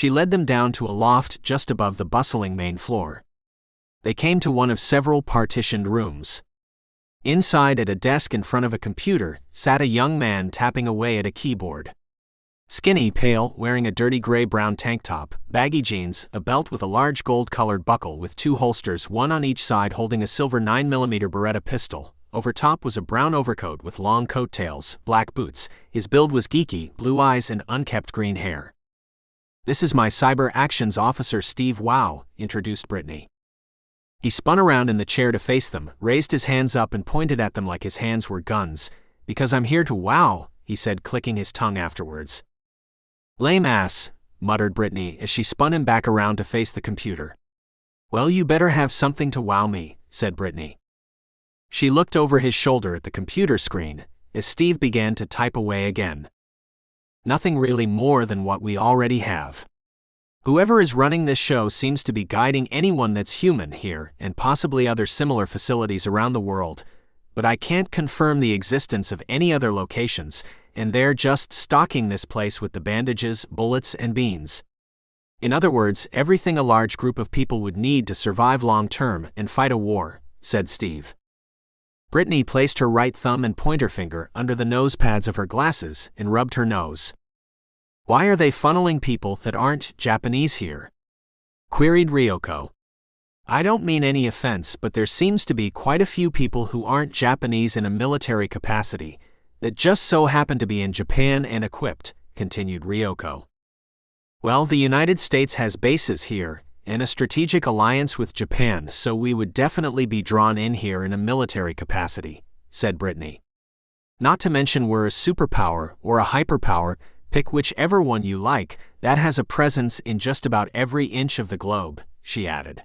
She led them down to a loft just above the bustling main floor. They came to one of several partitioned rooms. Inside, at a desk in front of a computer, sat a young man tapping away at a keyboard. Skinny, pale, wearing a dirty gray-brown tank top, baggy jeans, a belt with a large gold-colored buckle with 2 holsters, one on each side, holding a silver 9mm Beretta pistol. Over top was a brown overcoat with long coattails, black boots. His build was geeky, blue eyes and unkempt green hair. "This is my cyber actions officer Steve Wow," introduced Brittany. He spun around in the chair to face them, raised his hands up and pointed at them like his hands were guns. "Because I'm here to wow," he said, clicking his tongue afterwards. "Lame ass," muttered Brittany as she spun him back around to face the computer. "Well, you better have something to wow me," said Brittany. She looked over his shoulder at the computer screen as Steve began to type away again. "Nothing really more than what we already have. Whoever is running this show seems to be guiding anyone that's human here and possibly other similar facilities around the world, but I can't confirm the existence of any other locations, and they're just stocking this place with the bandages, bullets, and beans. In other words, everything a large group of people would need to survive long-term and fight a war," said Steve. Brittany placed her right thumb and pointer finger under the nose pads of her glasses and rubbed her nose. "Why are they funneling people that aren't Japanese here?" queried Ryoko. "I don't mean any offense, but there seems to be quite a few people who aren't Japanese in a military capacity that just so happen to be in Japan and equipped," continued Ryoko. "Well, the United States has bases here and a strategic alliance with Japan, so we would definitely be drawn in here in a military capacity," said Brittany. "Not to mention we're a superpower or a hyperpower, pick whichever one you like, that has a presence in just about every inch of the globe," she added.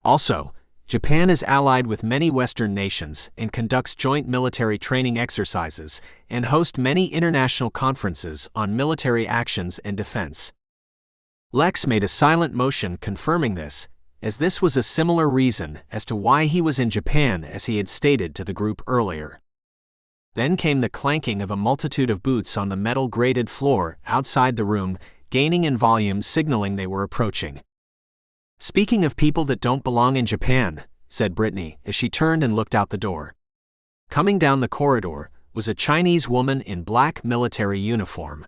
"Also, Japan is allied with many Western nations and conducts joint military training exercises and hosts many international conferences on military actions and defense." Lex made a silent motion confirming this, as this was a similar reason as to why he was in Japan as he had stated to the group earlier. Then came the clanking of a multitude of boots on the metal grated floor outside the room, gaining in volume, signaling they were approaching. "Speaking of people that don't belong in Japan," said Brittany as she turned and looked out the door. Coming down the corridor was a Chinese woman in black military uniform.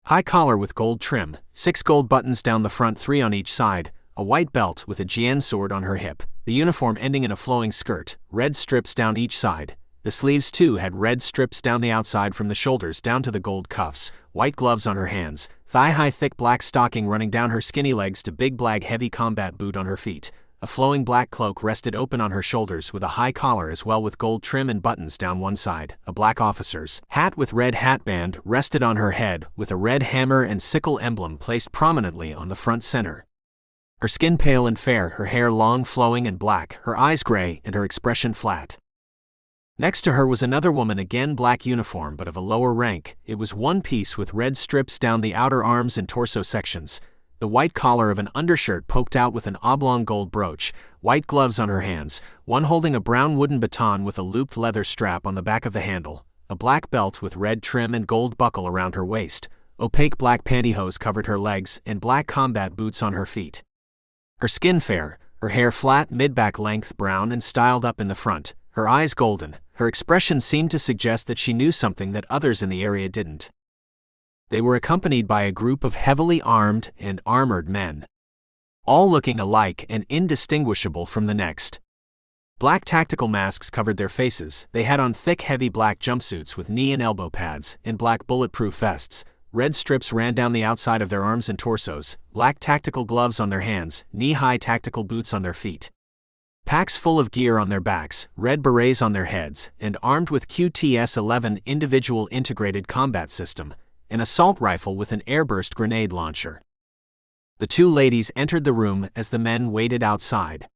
High collar with gold trim, 6 gold buttons down the front, 3 on each side, a white belt with a Jian sword on her hip, the uniform ending in a flowing skirt, red strips down each side. The sleeves too had red strips down the outside from the shoulders down to the gold cuffs, white gloves on her hands, thigh-high thick black stocking running down her skinny legs to big black heavy combat boot on her feet. A flowing black cloak rested open on her shoulders with a high collar as well with gold trim and buttons down one side. A black officer's hat with red hatband rested on her head with a red hammer and sickle emblem placed prominently on the front center. Her skin pale and fair, her hair long, flowing and black, her eyes gray and her expression flat. Next to her was another woman, again black uniform but of a lower rank. It was one piece with red strips down the outer arms and torso sections. The white collar of an undershirt poked out with an oblong gold brooch, white gloves on her hands, one holding a brown wooden baton with a looped leather strap on the back of the handle, a black belt with red trim and gold buckle around her waist, opaque black pantyhose covered her legs, and black combat boots on her feet. Her skin fair, her hair flat mid-back length brown and styled up in the front, her eyes golden. Her expression seemed to suggest that she knew something that others in the area didn't. They were accompanied by a group of heavily armed and armored men, all looking alike and indistinguishable from the next. Black tactical masks covered their faces. They had on thick heavy black jumpsuits with knee and elbow pads and black bulletproof vests. Red strips ran down the outside of their arms and torsos, black tactical gloves on their hands, knee-high tactical boots on their feet. Packs full of gear on their backs, red berets on their heads, and armed with QTS-11 individual integrated combat system, an assault rifle with an airburst grenade launcher. The two ladies entered the room as the men waited outside.